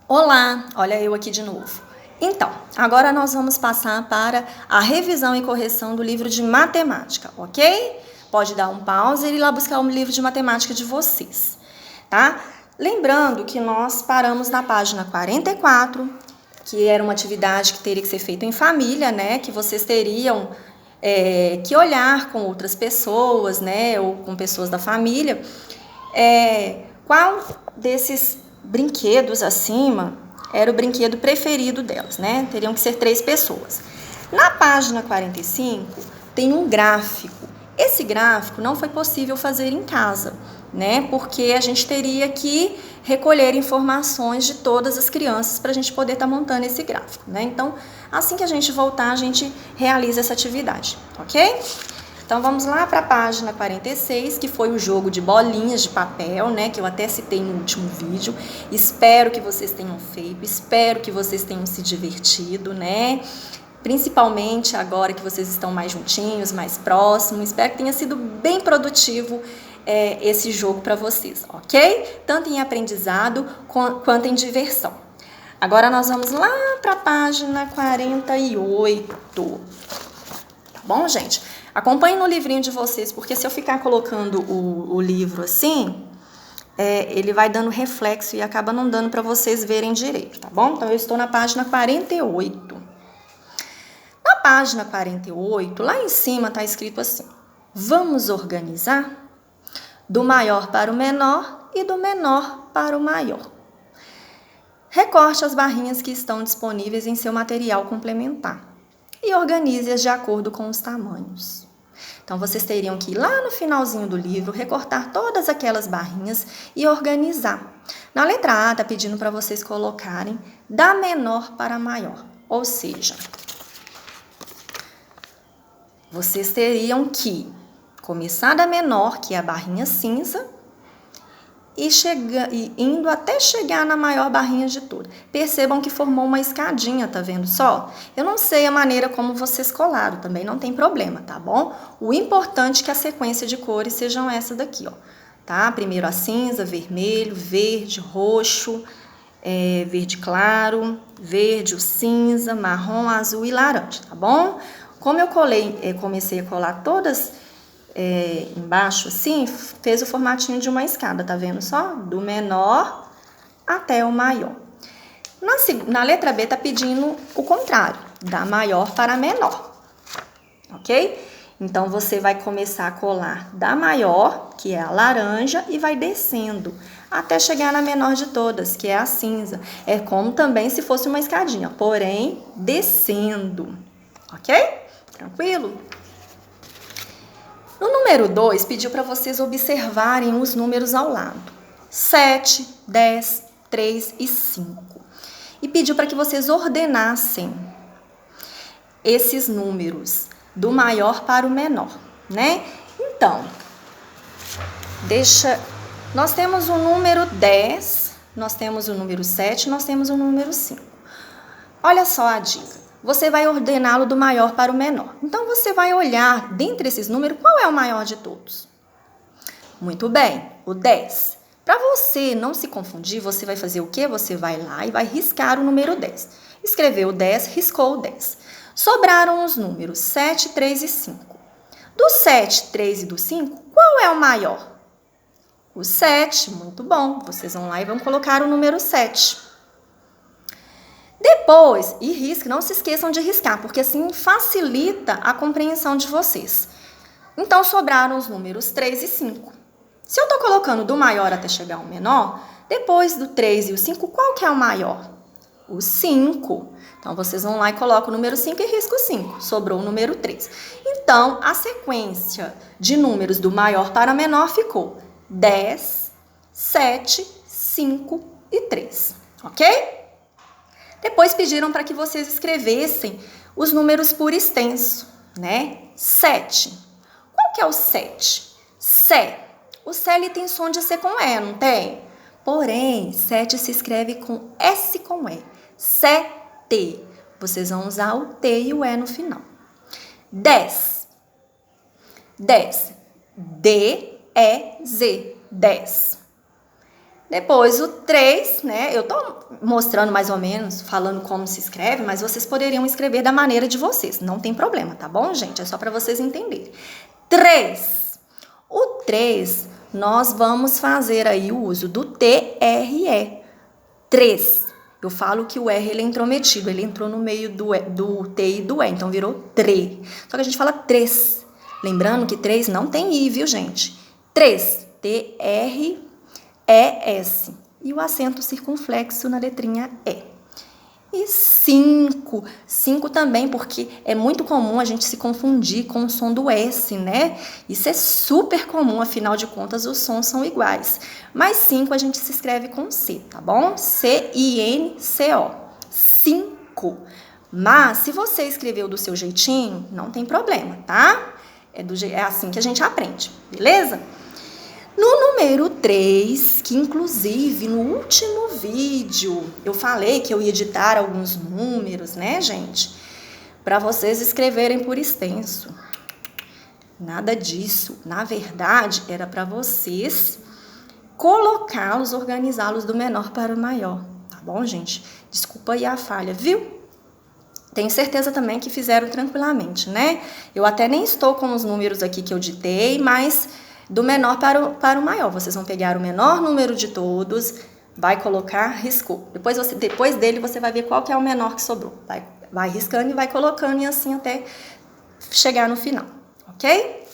Olá, olha eu aqui de novo. Então, agora nós vamos passar para a revisão e correção do livro de matemática, ok? Pode dar um pause e ir lá buscar o livro de matemática de vocês, tá? Lembrando que nós paramos na página 44, que era uma atividade que teria que ser feita em família, né? Que vocês teriam que olhar com outras pessoas, né? Ou com pessoas da família. Qual desses brinquedos acima era o brinquedo preferido delas, né? Teriam que ser 3 pessoas. Na página 45 tem um gráfico. Esse gráfico não foi possível fazer em casa, né? Porque a gente teria que recolher informações de todas as crianças para a gente poder estar montando esse gráfico, né? Então, assim que a gente voltar, a gente realiza essa atividade, ok? Então, vamos lá para a página 46, que foi o jogo de bolinhas de papel, né? Que eu até citei no último vídeo. Espero que vocês tenham feito, espero que vocês tenham se divertido, né? Principalmente agora que vocês estão mais juntinhos, mais próximos. Espero que tenha sido bem produtivo esse jogo para vocês, ok? Tanto em aprendizado quanto em diversão. Agora nós vamos lá para a página 48. Tá bom, gente? Acompanhe no livrinho de vocês, porque se eu ficar colocando o livro assim, ele vai dando reflexo e acaba não dando para vocês verem direito, tá bom? Então, eu estou na página 48. Na página 48, lá em cima está escrito assim: vamos organizar do maior para o menor e do menor para o maior. Recorte as barrinhas que estão disponíveis em seu material complementar e organize-as de acordo com os tamanhos. Então, vocês teriam que ir lá no finalzinho do livro, recortar todas aquelas barrinhas e organizar. Na letra A, está pedindo para vocês colocarem da menor para a maior. Ou seja, vocês teriam que começar da menor, que é a barrinha cinza, e indo até chegar na maior barrinha de todas. Percebam que formou uma escadinha, tá vendo só? Eu não sei a maneira como vocês colaram, também não tem problema, tá bom? O importante é que a sequência de cores sejam essa daqui, ó. Tá? Primeiro a cinza, vermelho, verde, roxo, verde claro, verde, o cinza, marrom, azul e laranja, tá bom? Como eu comecei a colar todas embaixo assim, fez o formatinho de uma escada, tá vendo só? Do menor até o maior. Na letra B tá pedindo o contrário, da maior para a menor, ok? Então, você vai começar a colar da maior, que é a laranja, e vai descendo até chegar na menor de todas, que é a cinza. É como também se fosse uma escadinha, porém descendo, ok? Tranquilo? No número 2, pediu para vocês observarem os números ao lado. 7, 10, 3 e 5. E pediu para que vocês ordenassem esses números do maior para o menor, né? Então, nós temos o número 10, nós temos o número 7, nós temos o número 5. Olha só a dica. Você vai ordená-lo do maior para o menor. Então, você vai olhar, dentre esses números, qual é o maior de todos? Muito bem, o 10. Para você não se confundir, você vai fazer o quê? Você vai lá e vai riscar o número 10. Escreveu o 10, riscou o 10. Sobraram os números 7, 3 e 5. Do 7, 3 e do 5, qual é o maior? O 7, muito bom. Vocês vão lá e vão colocar o número 7. Depois, não se esqueçam de riscar, porque assim facilita a compreensão de vocês. Então, sobraram os números 3 e 5. Se eu estou colocando do maior até chegar ao menor, depois do 3 e o 5, qual que é o maior? O 5. Então, vocês vão lá e colocam o número 5 e riscam o 5. Sobrou o número 3. Então, a sequência de números do maior para menor ficou 10, 7, 5 e 3. Ok? Depois pediram para que vocês escrevessem os números por extenso, né? 7. Qual que é o 7? Sé. O Sé ele tem som de C com E, não tem? Porém, 7 se escreve com S com E. Sete. Vocês vão usar o T e o E no final. 10. 10. D-E-Z. 10. Depois o 3, né? Eu tô mostrando mais ou menos, falando como se escreve, mas vocês poderiam escrever da maneira de vocês. Não tem problema, tá bom, gente? É só para vocês entenderem. 3. O 3, nós vamos fazer aí o uso do TRE. 3. Eu falo que o R ele é intrometido, ele entrou no meio do T e do E, então virou 3. Só que a gente fala 3. Lembrando que 3 não tem I, viu, gente? 3. TRES. E o acento circunflexo na letrinha E. E 5. 5 também, porque é muito comum a gente se confundir com o som do S, né? Isso é super comum, afinal de contas, os sons são iguais. Mas 5 a gente se escreve com C, tá bom? C-I-N-C-O. 5. Mas, se você escreveu do seu jeitinho, não tem problema, tá? É assim que a gente aprende, beleza? No número 3, que inclusive no último vídeo eu falei que eu ia editar alguns números, né, gente? Para vocês escreverem por extenso. Nada disso. Na verdade, era para vocês colocá-los, organizá-los do menor para o maior. Tá bom, gente? Desculpa aí a falha, viu? Tenho certeza também que fizeram tranquilamente, né? Eu até nem estou com os números aqui que eu ditei, mas do menor para o maior. Vocês vão pegar o menor número de todos, vai colocar, riscou. Depois dele você vai ver qual que é o menor que sobrou. Vai riscando e vai colocando e assim até chegar no final, ok?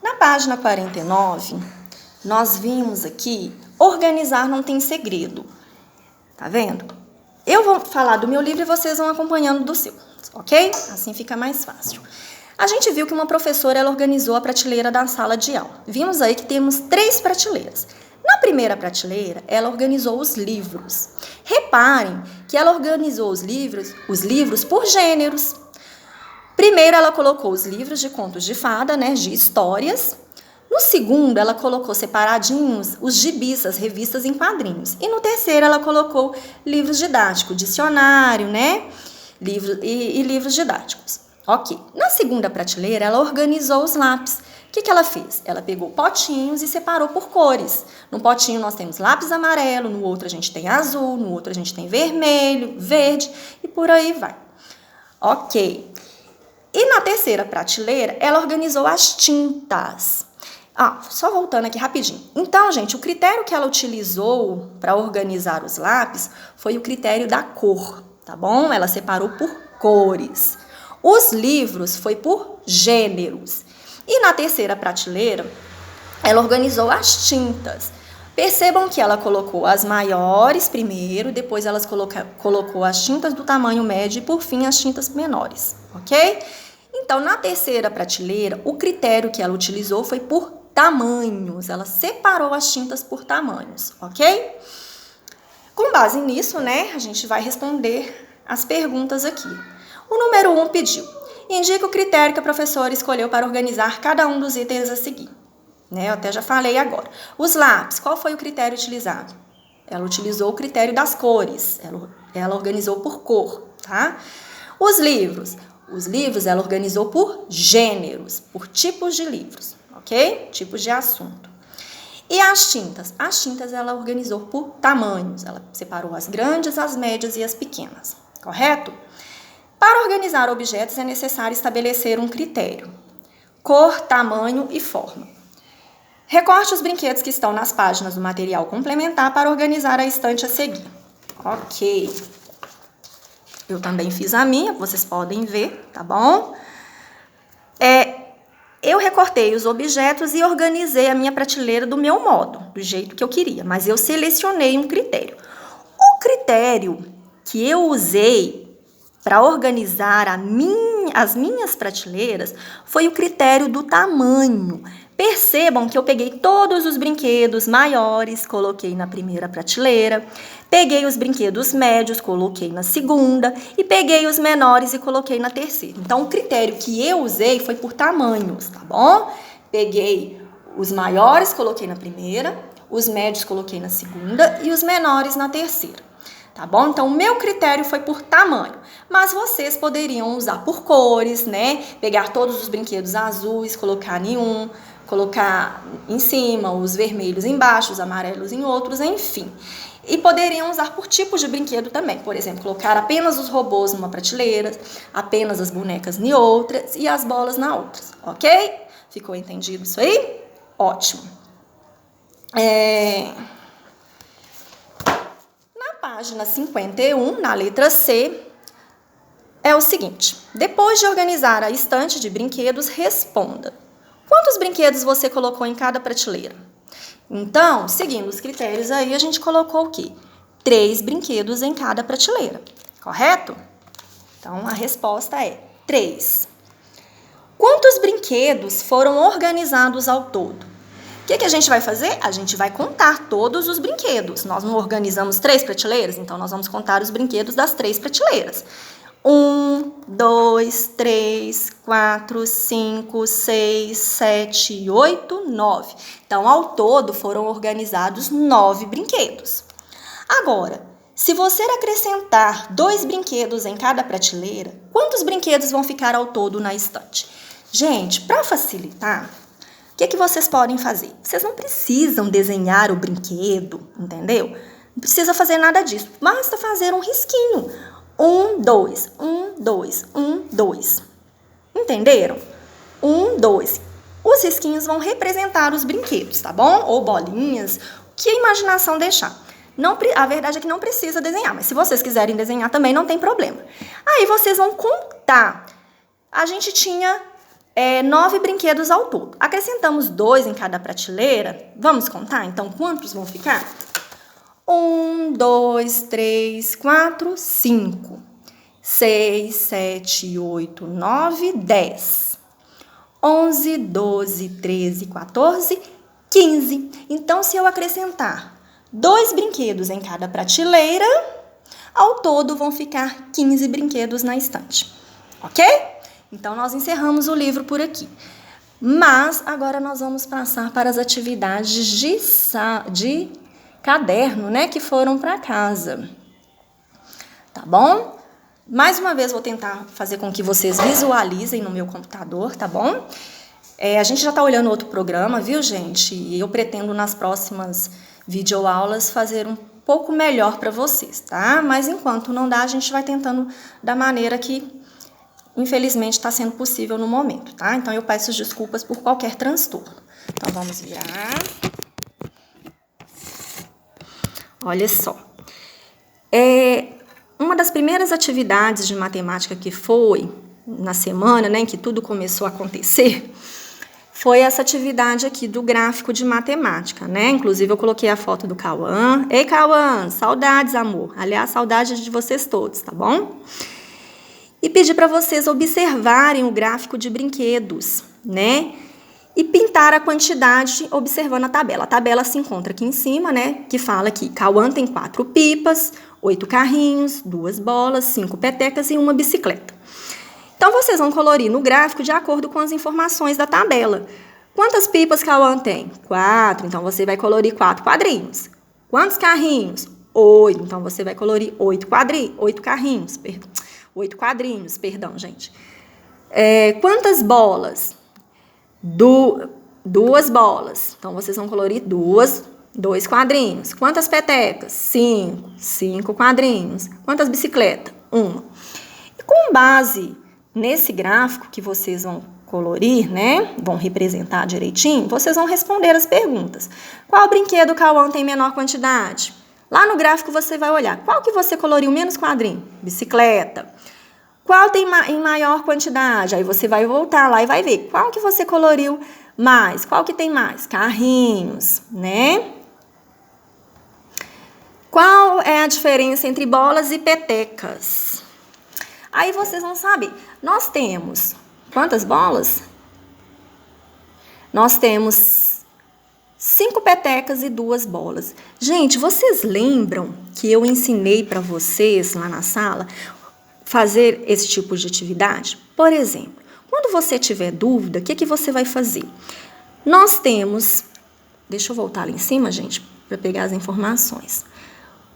Na página 49, nós vimos aqui, organizar não tem segredo. Tá vendo? Eu vou falar do meu livro e vocês vão acompanhando do seu, ok? Assim fica mais fácil. A gente viu que uma professora ela organizou a prateleira da sala de aula. Vimos aí que temos 3 prateleiras. Na primeira prateleira, ela organizou os livros. Reparem que ela organizou os livros por gêneros. Primeiro, ela colocou os livros de contos de fada, né, de histórias. No segundo, ela colocou separadinhos os gibis, as revistas em quadrinhos. E no terceiro, ela colocou livros didáticos, dicionário, né, livros didáticos. Ok. Na segunda prateleira, ela organizou os lápis. O que ela fez? Ela pegou potinhos e separou por cores. No potinho nós temos lápis amarelo, no outro a gente tem azul, no outro a gente tem vermelho, verde e por aí vai. Ok. E na terceira prateleira, ela organizou as tintas. Só voltando aqui rapidinho. Então, gente, o critério que ela utilizou para organizar os lápis foi o critério da cor, tá bom? Ela separou por cores. Os livros foi por gêneros. E na terceira prateleira, ela organizou as tintas. Percebam que ela colocou as maiores primeiro, depois ela colocou as tintas do tamanho médio e, por fim, as tintas menores, ok? Então, na terceira prateleira, o critério que ela utilizou foi por tamanhos. Ela separou as tintas por tamanhos, ok? Com base nisso, né, a gente vai responder as perguntas aqui. O número 1 pediu: indica o critério que a professora escolheu para organizar cada um dos itens a seguir. Né, eu até já falei agora. Os lápis, qual foi o critério utilizado? Ela utilizou o critério das cores. Ela organizou por cor, tá? Os livros ela organizou por gêneros, por tipos de livros, ok? Tipos de assunto. E as tintas? As tintas ela organizou por tamanhos. Ela separou as grandes, as médias e as pequenas, correto? Para organizar objetos é necessário estabelecer um critério: cor, tamanho e forma. Recorte os brinquedos que estão nas páginas do material complementar para organizar a estante a seguir. Ok. Eu também fiz a minha, vocês podem ver, tá bom? Eu recortei os objetos e organizei a minha prateleira do meu modo, do jeito que eu queria, mas eu selecionei um critério. O critério que eu usei para organizar as minhas prateleiras foi o critério do tamanho. Percebam que eu peguei todos os brinquedos maiores, coloquei na primeira prateleira, peguei os brinquedos médios, coloquei na segunda e peguei os menores e coloquei na terceira. Então, o critério que eu usei foi por tamanhos, tá bom? Peguei os maiores, coloquei na primeira, os médios coloquei na segunda e os menores na terceira. Tá bom? Então, o meu critério foi por tamanho, mas vocês poderiam usar por cores, né? Pegar todos os brinquedos azuis, colocar em um, colocar em cima, os vermelhos embaixo, os amarelos em outros, enfim. E poderiam usar por tipos de brinquedo também. Por exemplo, colocar apenas os robôs numa prateleira, apenas as bonecas em outras e as bolas na outra, ok? Ficou entendido isso aí? Ótimo. Na página 51, na letra C, é o seguinte: depois de organizar a estante de brinquedos, responda: quantos brinquedos você colocou em cada prateleira? Então, seguindo os critérios aí, a gente colocou o quê? 3 brinquedos em cada prateleira, correto? Então, a resposta é 3. Quantos brinquedos foram organizados ao todo? O que a gente vai fazer? A gente vai contar todos os brinquedos. Nós não organizamos 3 prateleiras, então nós vamos contar os brinquedos das 3 prateleiras. 1, 2, 3, 4, 5, 6, 7, 8, 9. Então, ao todo, foram organizados 9 brinquedos. Agora, se você acrescentar 2 brinquedos em cada prateleira, quantos brinquedos vão ficar ao todo na estante? Gente, para facilitar, o que vocês podem fazer? Vocês não precisam desenhar o brinquedo, entendeu? Não precisa fazer nada disso. Basta fazer um risquinho. 1, 2, 1, 2, 1, 2. Entenderam? 1, 2. Os risquinhos vão representar os brinquedos, tá bom? Ou bolinhas, o que a imaginação deixar. Não, a verdade é que não precisa desenhar, mas se vocês quiserem desenhar também não tem problema. Aí vocês vão contar. A gente tinha 9 brinquedos ao todo. Acrescentamos 2 em cada prateleira. Vamos contar? Então, quantos vão ficar? 1, 2, 3, 4, 5, 6, 7, 8, 9, 10, 11, 12, 13, 14, 15. Então, se eu acrescentar 2 brinquedos em cada prateleira, ao todo vão ficar 15 brinquedos na estante, ok? Então, nós encerramos o livro por aqui. Mas, agora nós vamos passar para as atividades de caderno, né, que foram para casa. Tá bom? Mais uma vez, vou tentar fazer com que vocês visualizem no meu computador, tá bom? A gente já tá olhando outro programa, viu, gente? E eu pretendo, nas próximas videoaulas, fazer um pouco melhor para vocês, tá? Mas, enquanto não dá, a gente vai tentando da maneira que, infelizmente, está sendo possível no momento, tá? Então, eu peço desculpas por qualquer transtorno. Então, vamos virar. Olha só, uma das primeiras atividades de matemática que foi na semana, né, em que tudo começou a acontecer, foi essa atividade aqui do gráfico de matemática, né? Inclusive, eu coloquei a foto do Cauã. Ei, Cauã, saudades, amor. Aliás, saudades de vocês todos, tá bom? E pedi para vocês observarem o gráfico de brinquedos, né? E pintar a quantidade observando a tabela. A tabela se encontra aqui em cima, né? Que fala que Cauã tem 4 pipas, 8 carrinhos, 2 bolas, 5 petecas e 1 bicicleta. Então, vocês vão colorir no gráfico de acordo com as informações da tabela. Quantas pipas Cauã tem? 4. Então, você vai colorir 4 quadrinhos. Quantos carrinhos? 8. Então, você vai colorir 8 carrinhos. 8 quadrinhos, perdão, gente. Quantas bolas? 2 bolas. Então, vocês vão colorir 2 quadrinhos. Quantas petecas? 5 quadrinhos. Quantas bicicletas? 1. E com base nesse gráfico que vocês vão colorir, né? Vão representar direitinho, vocês vão responder as perguntas. Qual brinquedo Cauã tem menor quantidade? Lá no gráfico você vai olhar. Qual que você coloriu menos quadrinho? Bicicleta. Qual tem em maior quantidade? Aí você vai voltar lá e vai ver. Qual que você coloriu mais? Qual que tem mais? Carrinhos, né? Qual é a diferença entre bolas e petecas? Aí vocês vão saber. Nós temos quantas bolas? Nós temos 5 petecas e 2 bolas. Gente, vocês lembram que eu ensinei para vocês lá na sala fazer esse tipo de atividade? Por exemplo, quando você tiver dúvida, o que você vai fazer? Nós temos... Deixa eu voltar lá em cima, gente, para pegar as informações.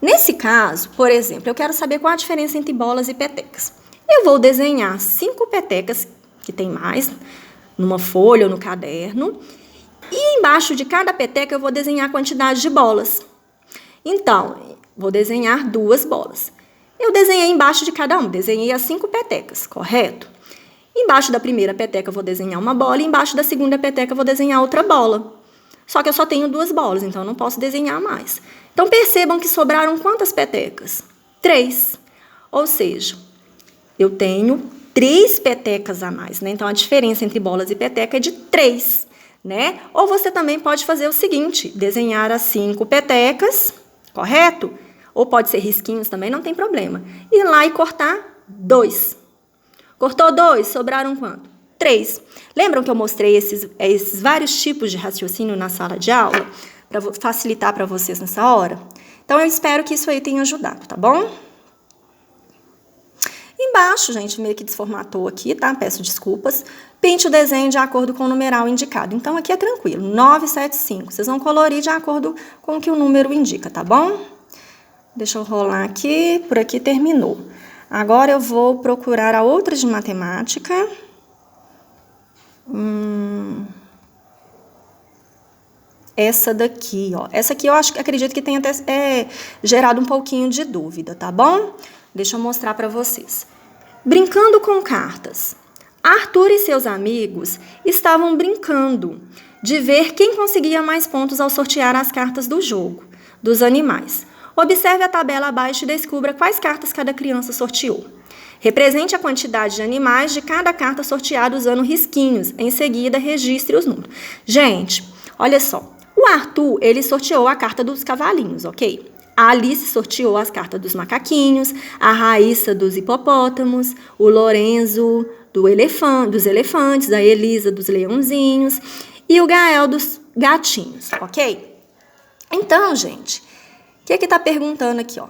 Nesse caso, por exemplo, eu quero saber qual a diferença entre bolas e petecas. Eu vou desenhar 5 petecas, que tem mais, numa folha ou no caderno, E embaixo de cada peteca eu vou desenhar a quantidade de bolas. Então, vou desenhar 2 bolas. Eu desenhei embaixo de cada uma, desenhei as 5 petecas, correto? Embaixo da primeira peteca eu vou desenhar uma bola e embaixo da segunda peteca eu vou desenhar outra bola. Só que eu só tenho 2 bolas, então eu não posso desenhar mais. Então, percebam que sobraram quantas petecas? 3. Ou seja, eu tenho 3 petecas a mais, né? Então, a diferença entre bolas e peteca é de 3, né? Ou você também pode fazer o seguinte, desenhar as 5 petecas, correto? Ou pode ser risquinhos também, não tem problema. Ir lá e cortar 2. Cortou 2, sobraram quanto? 3. Lembram que eu mostrei esses vários tipos de raciocínio na sala de aula? Para facilitar para vocês nessa hora? Então, eu espero que isso aí tenha ajudado, tá bom? Embaixo, gente, meio que desformatou aqui, tá? Peço desculpas. Pinte o desenho de acordo com o numeral indicado. Então, aqui é tranquilo, 975. Vocês vão colorir de acordo com o que o número indica, tá bom? Deixa eu rolar aqui, por aqui terminou. Agora eu vou procurar a outra de matemática. Essa daqui, ó. Essa aqui eu acredito que tenha até gerado um pouquinho de dúvida, tá bom? Deixa eu mostrar para vocês. Brincando com cartas. Arthur e seus amigos estavam brincando de ver quem conseguia mais pontos ao sortear as cartas do jogo, dos animais. Observe a tabela abaixo e descubra quais cartas cada criança sorteou. Represente a quantidade de animais de cada carta sorteada usando risquinhos. Em seguida, registre os números. Gente, olha só. O Arthur, ele sorteou a carta dos cavalinhos, ok? A Alice sorteou as cartas dos macaquinhos, a Raíssa dos hipopótamos, o Lorenzo dos elefantes, a Elisa dos leãozinhos e o Gael dos gatinhos, ok? Então, gente, o que está perguntando aqui, ó?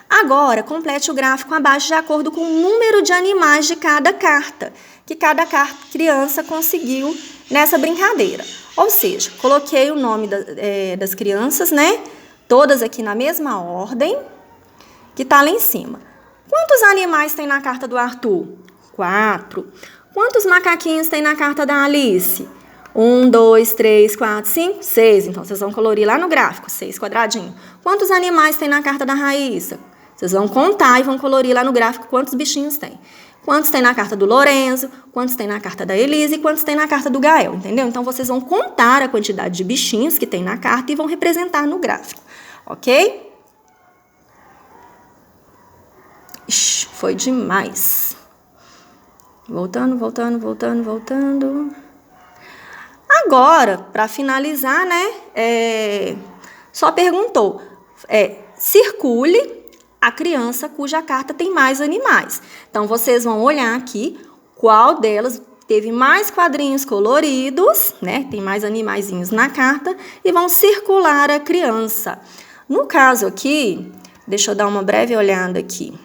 Agora, complete o gráfico abaixo de acordo com o número de animais de cada carta, que cada criança conseguiu nessa brincadeira. Ou seja, coloquei o nome das crianças, né? Todas aqui na mesma ordem, que tá lá em cima. Quantos animais tem na carta do Arthur? 4. Quantos macaquinhos tem na carta da Alice? 1, 2, 3, 4, 5, 6. Então, vocês vão colorir lá no gráfico, 6 quadradinhos. Quantos animais tem na carta da Raíssa? Vocês vão contar e vão colorir lá no gráfico quantos bichinhos tem. Quantos tem na carta do Lorenzo, quantos tem na carta da Elisa e quantos tem na carta do Gael, entendeu? Então, vocês vão contar a quantidade de bichinhos que tem na carta e vão representar no gráfico, ok? Ixi, foi demais. Voltando. Agora, para finalizar, né, só perguntou, circule a criança cuja carta tem mais animais. Então, vocês vão olhar aqui qual delas teve mais quadrinhos coloridos, né? Tem mais animaizinhos na carta e vão circular a criança. No caso aqui, deixa eu dar uma breve olhada aqui.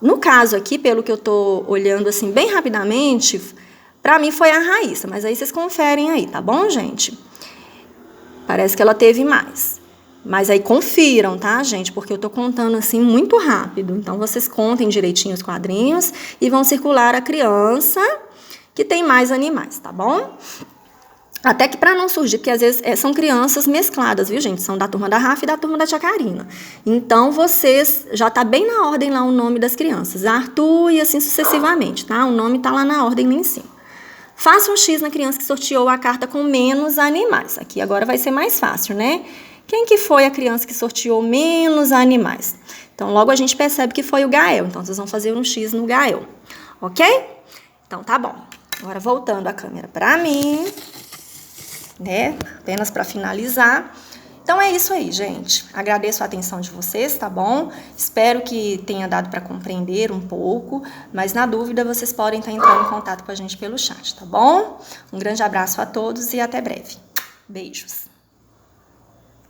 No caso aqui, pelo que eu tô olhando assim bem rapidamente, para mim foi a Raíssa, mas aí vocês conferem aí, tá bom, gente? Parece que ela teve mais. Mas aí confiram, tá, gente? Porque eu tô contando assim muito rápido. Então, vocês contem direitinho os quadrinhos e vão circular a criança que tem mais animais, tá bom? Até que para não surgir, porque às vezes são crianças mescladas, viu, gente? São da turma da Rafa e da turma da Tia Karina. Então, vocês, já tá bem na ordem lá o nome das crianças. Arthur e assim sucessivamente, tá? O nome tá lá na ordem lá em cima. Faça um X na criança que sorteou a carta com menos animais. Aqui agora vai ser mais fácil, né? Quem que foi a criança que sorteou menos animais? Então, logo a gente percebe que foi o Gael. Então, vocês vão fazer um X no Gael, ok? Então, tá bom. Agora, voltando a câmera para mim, né? Apenas para finalizar. Então, é isso aí, gente. Agradeço a atenção de vocês, tá bom? Espero que tenha dado para compreender um pouco, mas na dúvida vocês podem estar entrando em contato com a gente pelo chat, tá bom? Um grande abraço a todos e até breve. Beijos.